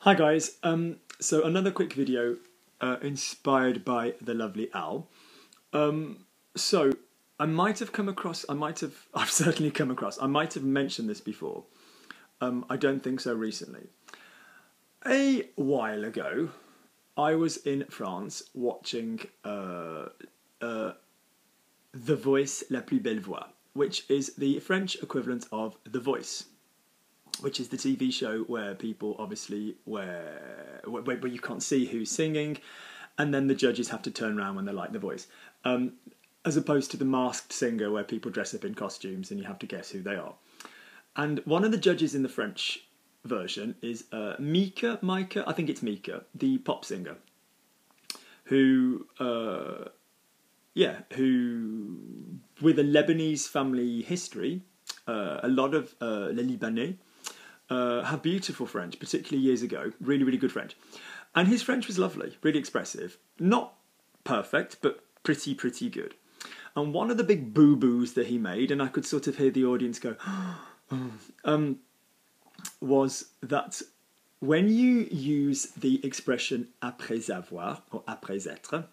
Hi guys, so another quick video inspired by the lovely Al. So I might have come across, I've certainly come across, I might have mentioned this before. I don't think so recently. A while ago, I was in France watching The Voice, la plus belle voix, which is the French equivalent of The Voice, which is the TV show where people obviously, where you can't see who's singing, and then the judges have to turn around when they like the voice. As opposed to the Masked Singer where people dress up in costumes and you have to guess who they are. And one of the judges in the French version is MIKA, I think it's MIKA, the pop singer, who with a Lebanese family history, a lot of les Libanais have beautiful French, particularly years ago, really, really good French. And his French was lovely, really expressive. Not perfect, but pretty good. And one of the big boo-boos that he made, and I could sort of hear the audience go, was that when you use the expression après avoir, or après être,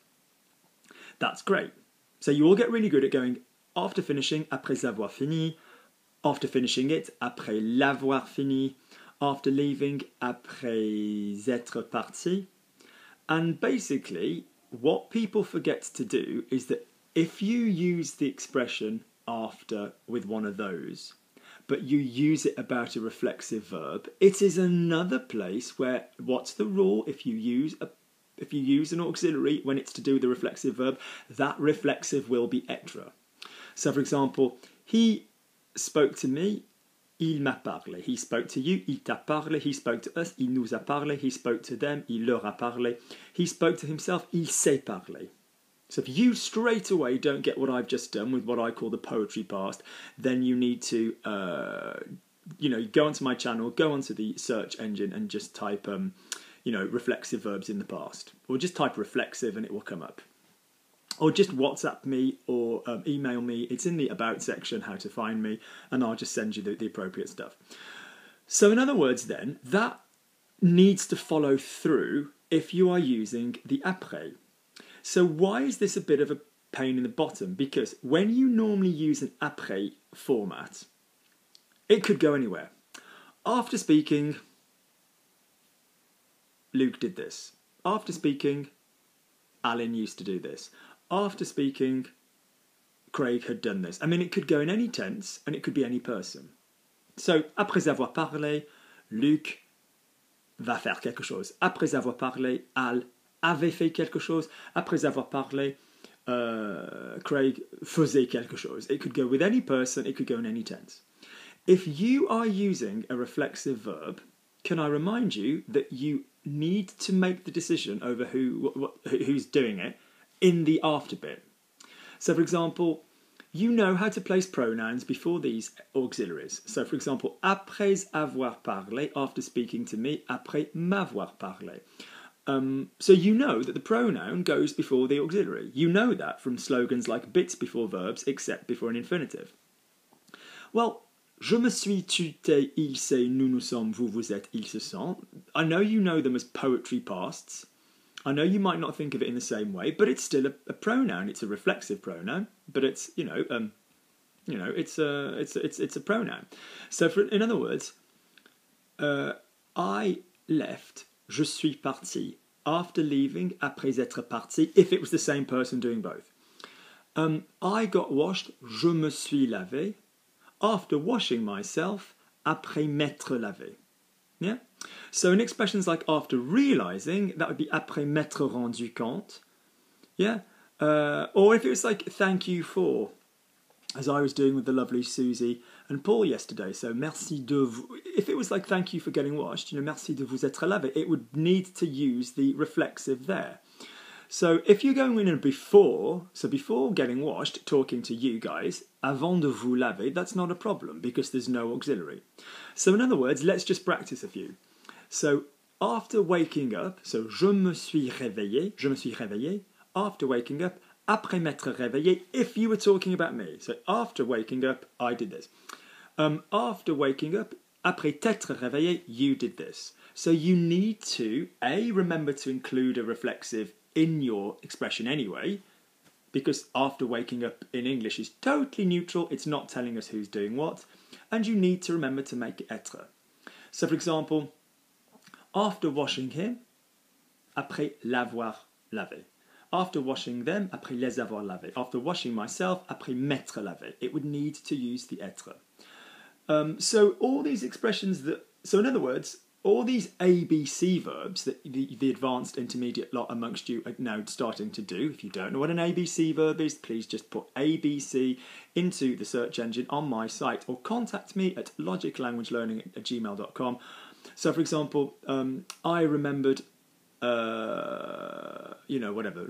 that's great. So you all get really good at going, after finishing, après avoir fini, after finishing it, après l'avoir fini, after leaving, après être parti. And basically, what people forget to do is that if you use the expression after with one of those, but you use it about a reflexive verb, it is another place where, what's the rule? If you use an auxiliary when it's to do with the reflexive verb, that reflexive will be être. So for example, he spoke to me, il m'a parlé. He spoke to you, il t'a parlé. He spoke to us, il nous a parlé. He spoke to them, il leur a parlé. He spoke to himself, il s'est parlé. So if you straight away don't get what I've just done with what I call the poetry past, then you need to, go onto my channel, go onto the search engine and just type, reflexive verbs in the past. Or just type reflexive and it will come up. Or just WhatsApp me or email me. It's in the About section, how to find me, and I'll just send you the appropriate stuff. So in other words then, that needs to follow through if you are using the après. So why is this a bit of a pain in the bottom? Because when you normally use an après format, it could go anywhere. After speaking, Luke did this. After speaking, Alan used to do this. After speaking, Craig had done this. I mean, it could go in any tense and it could be any person. So, après avoir parlé, Luc va faire quelque chose. Après avoir parlé, Al avait fait quelque chose. Après avoir parlé, Craig faisait quelque chose. It could go with any person, it could go in any tense. If you are using a reflexive verb, can I remind you that you need to make the decision over who's doing it in the after bit. So for example, you know how to place pronouns before these auxiliaries. So for example, après avoir parlé, after speaking to me, après m'avoir parlé. So you know that the pronoun goes before the auxiliary. You know that from slogans like bits before verbs except before an infinitive. Well, je me suis, tu t'es, il s'est, nous nous sommes, vous vous êtes, ils se sont. I know you know them as poetry pasts. I know you might not think of it in the same way, but it's still a pronoun. It's a reflexive pronoun, but it's it's a pronoun. So in other words, I left, je suis parti. After leaving, après être parti. If it was the same person doing both. I got washed, je me suis lavé. After washing myself, après m'être lavé. Yeah? So in expressions like after realising, that would be après m'être rendu compte. Yeah? Or if it was like thank you for, as I was doing with the lovely Susie and Paul yesterday. So merci de vous. If it was like thank you for getting washed, merci de vous être lavé, it would need to use the reflexive there. So if you're going in a before, so before getting washed, talking to you guys, avant de vous laver, that's not a problem because there's no auxiliary. So in other words, let's just practice a few. So after waking up, so je me suis réveillé, after waking up, après m'être réveillé, if you were talking about me. So after waking up, I did this. After waking up, après t'être réveillé, you did this. So you need to, A, remember to include a reflexive in your expression anyway, because after waking up in English is totally neutral, it's not telling us who's doing what, and you need to remember to make être. So for example, after washing him, après l'avoir lavé. After washing them, après les avoir lavés. After washing myself, après m'être lavé. It would need to use the être. So all these expressions so in other words, all these ABC verbs that the advanced intermediate lot amongst you are now starting to do. If you don't know what an ABC verb is, please just put ABC into the search engine on my site or contact me at LogicLanguageLearning@gmail.com. So for example, I remembered, whatever.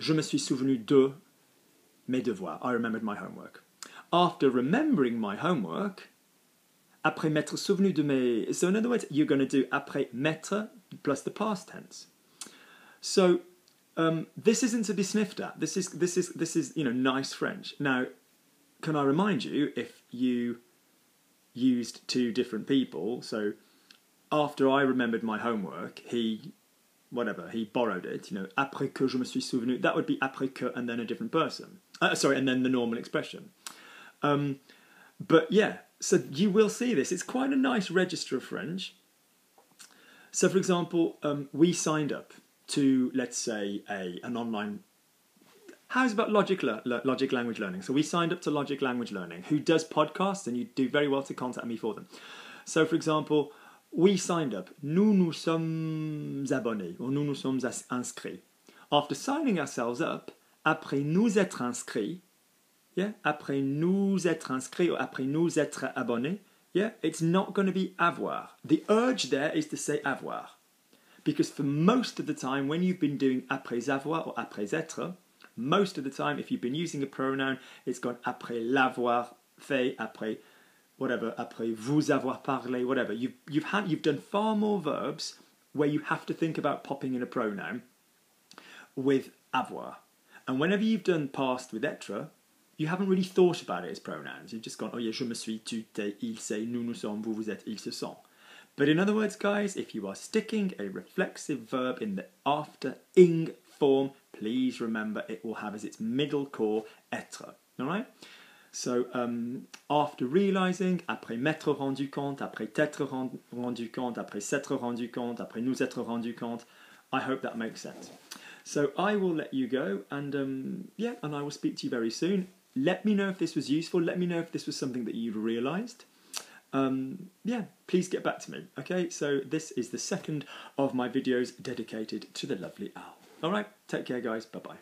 Je me suis souvenu de mes devoirs. I remembered my homework. After remembering my homework, après m'être souvenu de mes... So in other words, you're going to do après m'être plus the past tense. So this isn't to be sniffed at. This is nice French. Now, can I remind you, if you used two different people, so after I remembered my homework, he borrowed it, après que je me suis souvenu, that would be après que and then a different person. And then the normal expression. But yeah, so you will see this. It's quite a nice register of French. So for example, we signed up to, let's say, an online... How's about Logic Language Learning? So we signed up to Logic Language Learning, who does podcasts, and you do very well to contact me for them. So for example, we signed up. Nous nous sommes abonnés, or nous nous sommes inscrits. After signing ourselves up, après nous être inscrits, yeah, après nous être inscrits or après nous être abonnés, yeah, it's not going to be avoir. The urge there is to say avoir. Because for most of the time, when you've been doing après avoir or après être, most of the time, if you've been using a pronoun, it's gone après l'avoir fait, après whatever, après vous avoir parlé, whatever. You've done far more verbs where you have to think about popping in a pronoun with avoir. And whenever you've done past with être, you haven't really thought about it as pronouns. You've just gone, oh yeah, je me suis, tu, t'es, il, c'est, nous, nous sommes, vous, vous êtes, ils se sont. But in other words, guys, if you are sticking a reflexive verb in the after ing form, please remember it will have as its middle core être. All right? So after realizing, après m'être rendu compte, après t'être rendu compte, après s'être rendu compte, après nous être rendu compte, I hope that makes sense. So I will let you go, and and I will speak to you very soon. Let me know if this was useful. Let me know if this was something that you've realised. Please get back to me. Okay, so this is the second of my videos dedicated to the lovely owl. All right, take care, guys. Bye-bye.